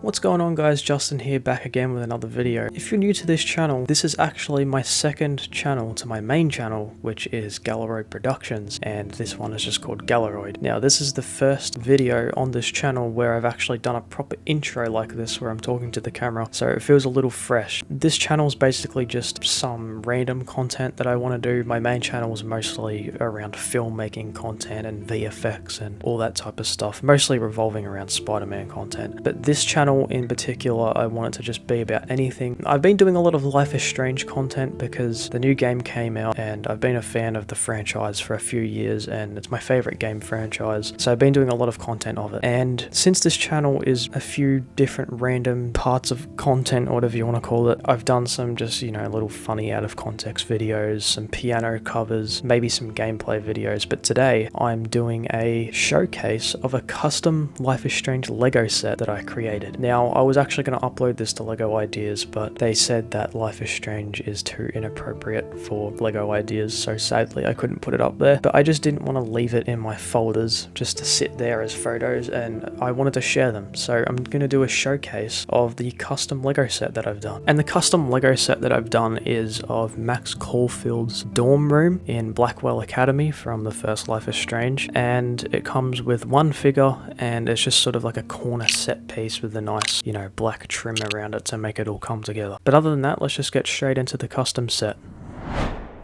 What's going on guys, Justin here, back again with another video. If you're new to this channel, this is actually my second channel to my main channel, which is Galaroid Productions, and this one is just called Galaroid. Now this is the first video on this channel where I've actually done a proper intro like this, where I'm talking to the camera, so it feels a little fresh. This channel is basically just some random content that I want to do. My main channel is mostly around filmmaking content and VFX and all that type of stuff, mostly revolving around Spider-Man content. But this channel in particular, I want it to just be about anything. I've been doing a lot of Life is Strange content because the new game came out and I've been a fan of the franchise for a few years and it's my favorite game franchise, so I've been doing a lot of content of it. And since this channel is a few different random parts of content, or whatever you want to call it, I've done some just, you know, little funny out of context videos, some piano covers, maybe some gameplay videos, but today I'm doing a showcase of a custom Life is Strange Lego set that I created. Now, I was actually going to upload this to LEGO Ideas, but they said that Life is Strange is too inappropriate for LEGO Ideas, so sadly I couldn't put it up there. But I just didn't want to leave it in my folders just to sit there as photos, and I wanted to share them. So I'm going to do a showcase of the custom LEGO set that I've done. And the custom LEGO set that I've done is of Max Caulfield's dorm room in Blackwell Academy from the first Life is Strange, and it comes with one figure, and it's just sort of like a corner set piece with a nice, you know, black trim around it to make it all come together. But other than that, let's just get straight into the custom set.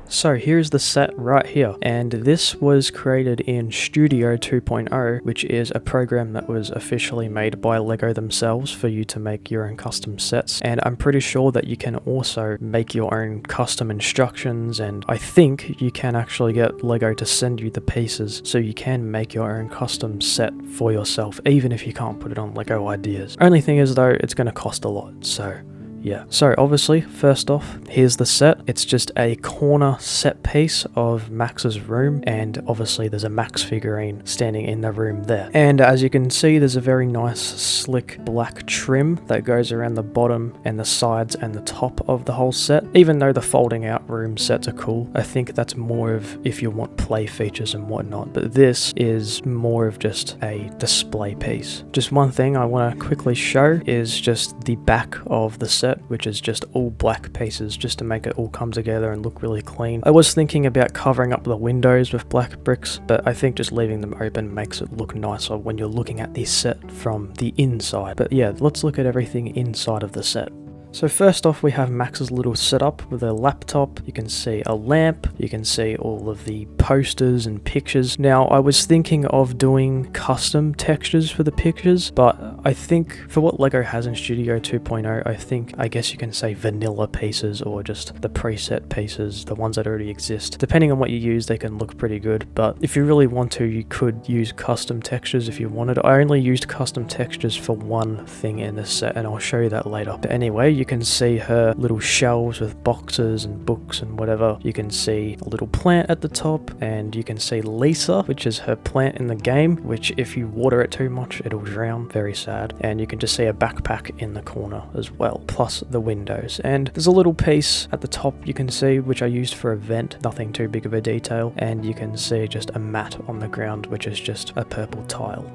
So here's the set right here, and this was created in Studio 2.0, which is a program that was officially made by LEGO themselves for you to make your own custom sets. And I'm pretty sure that you can also make your own custom instructions, and I think you can actually get LEGO to send you the pieces so you can make your own custom set for yourself, even if you can't put it on LEGO Ideas. Only thing is though, it's going to cost a lot, so yeah. So obviously, first off, here's the set. It's just a corner set piece of Max's room, and obviously there's a Max figurine standing in the room there. And as you can see, there's a very nice slick black trim that goes around the bottom and the sides and the top of the whole set. Even though the folding out room sets are cool, I think that's more of if you want play features and whatnot, but this is more of just a display piece. Just one thing I want to quickly show is just the back of the set, which is just all black pieces just to make it all come together and look really clean. I was thinking about covering up the windows with black bricks, but I think just leaving them open makes it look nicer when you're looking at this set from the inside. But yeah, let's look at everything inside of the set. So first off, we have Max's little setup with a laptop. You can see a lamp, you can see all of the posters and pictures. Now, I was thinking of doing custom textures for the pictures, but I think for what LEGO has in Studio 2.0, I guess you can say vanilla pieces, or just the preset pieces, the ones that already exist. Depending on what you use, they can look pretty good, but if you really want to, you could use custom textures if you wanted. I only used custom textures for one thing in this set, and I'll show you that later. But anyway, you can see her little shelves with boxes and books and whatever. You can see a little plant at the top, and you can see Lisa, which is her plant in the game, which if you water it too much, it'll drown. Very sad. And you can just see a backpack in the corner as well, plus the windows. And there's a little piece at the top you can see, which I used for a vent, nothing too big of a detail. And you can see just a mat on the ground, which is just a purple tile.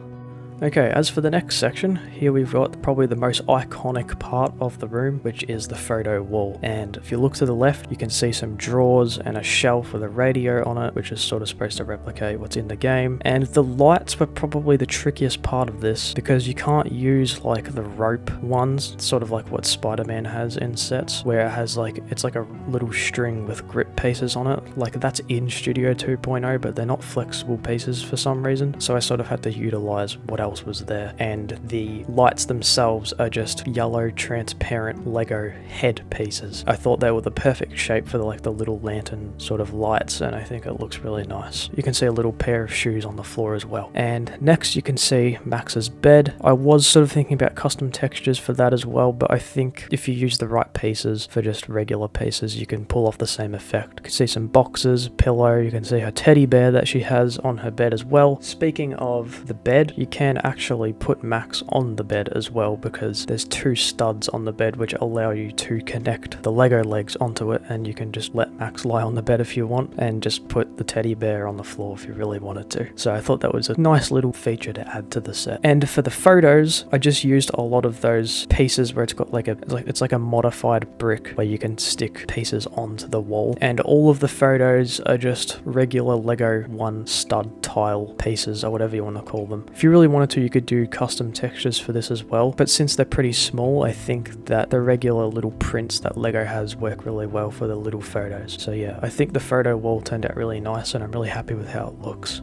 Okay, as for the next section, here we've got probably the most iconic part of the room, which is the photo wall. And if you look to the left, you can see some drawers and a shelf with a radio on it, which is sort of supposed to replicate what's in the game. And the lights were probably the trickiest part of this, because you can't use like the rope ones, sort of like what Spider-Man has in sets, where it has like, it's like a little string with grip pieces on it. Like that's in Studio 2.0, but they're not flexible pieces for some reason. So I sort of had to utilize what else was there, and the lights themselves are just yellow transparent Lego head pieces. I thought they were the perfect shape for the little lantern sort of lights, and I think it looks really nice. You can see a little pair of shoes on the floor as well. And next you can see Max's bed. I was sort of thinking about custom textures for that as well, but I think if you use the right pieces for just regular pieces, you can pull off the same effect. You can see some boxes, pillow, you can see her teddy bear that she has on her bed as well. Speaking of the bed, you can can actually put Max on the bed as well, because there's 2 studs on the bed which allow you to connect the Lego legs onto it, and you can just let Max lie on the bed if you want, and just put the teddy bear on the floor if you really wanted to. So I thought that was a nice little feature to add to the set. And for the photos, I just used a lot of those pieces where it's got like it's like a modified brick where you can stick pieces onto the wall, and all of the photos are just regular Lego 1 stud tile pieces, or whatever you want to call them. If you really wanted to, you could do custom textures for this as well, but since they're pretty small, I think that the regular little prints that Lego has work really well for the little photos. So yeah, I think the photo wall turned out really nice, and I'm really happy with how it looks.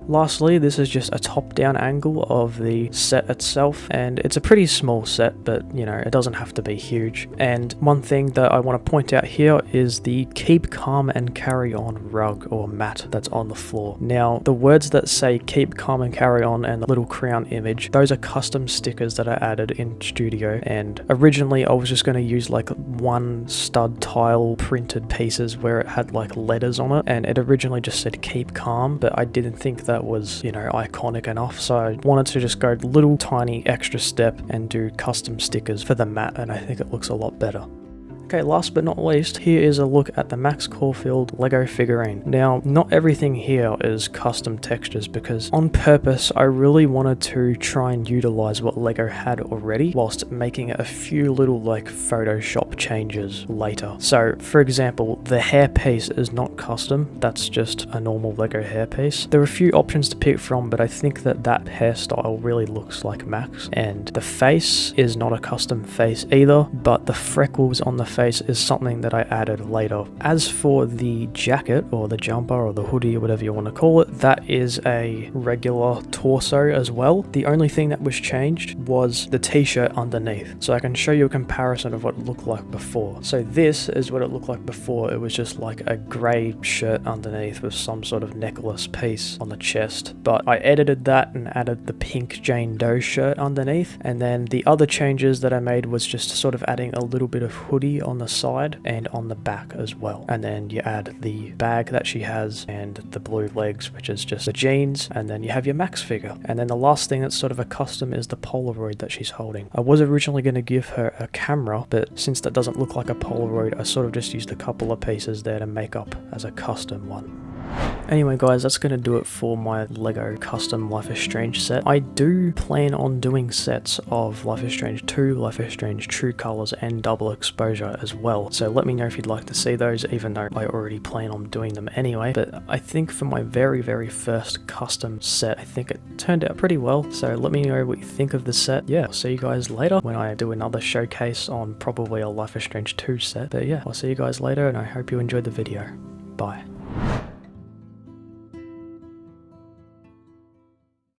Lastly, this is just a top-down angle of the set itself, and it's a pretty small set, but you know, it doesn't have to be huge. And one thing that I want to point out here is the keep calm and carry on rug or mat that's on the floor. Now, the words that say keep calm and carry on and the little crown image, those are custom stickers that I added in Studio, and originally I was just going to use like 1 stud tile printed pieces where it had like letters on it, and it originally just said keep calm, but I didn't think that was, you know, iconic enough, so I wanted to just go little tiny extra step and do custom stickers for the mat, and I think it looks a lot better. Okay, last but not least, here is a look at the Max Caulfield Lego figurine. Now, not everything here is custom textures, because on purpose, I really wanted to try and utilize what Lego had already, whilst making a few little like Photoshop changes later. So, for example, the hairpiece is not custom, that's just a normal Lego hairpiece. There are a few options to pick from, but I think that that hairstyle really looks like Max, and the face is not a custom face either, but the freckles on the face is something that I added later. As for the jacket or the jumper or the hoodie or whatever you want to call it, that is a regular torso as well. The only thing that was changed was the t-shirt underneath. So I can show you a comparison of what it looked like before. So this is what it looked like before. It was just like a grey shirt underneath with some sort of necklace piece on the chest. But I edited that and added the pink Jane Doe shirt underneath. And then the other changes that I made was just sort of adding a little bit of hoodie on the side and on the back as well. And then you add the bag that she has and the blue legs, which is just the jeans, and then you have your Max figure. And then the last thing that's sort of a custom is the Polaroid that she's holding. I was originally going to give her a camera, but since that doesn't look like a Polaroid, I sort of just used a couple of pieces there to make up as a custom one. Anyway guys, that's going to do it for my Lego custom Life is Strange set. I do plan on doing sets of Life is Strange 2, Life is Strange True Colors, and Double Exposure as well. So let me know if you'd like to see those, even though I already plan on doing them anyway. But I think for my very first custom set, I think it turned out pretty well. So let me know what you think of the set. Yeah, I'll see you guys later when I do another showcase on probably a Life is Strange 2 set. But yeah, I'll see you guys later, and I hope you enjoyed the video. Bye.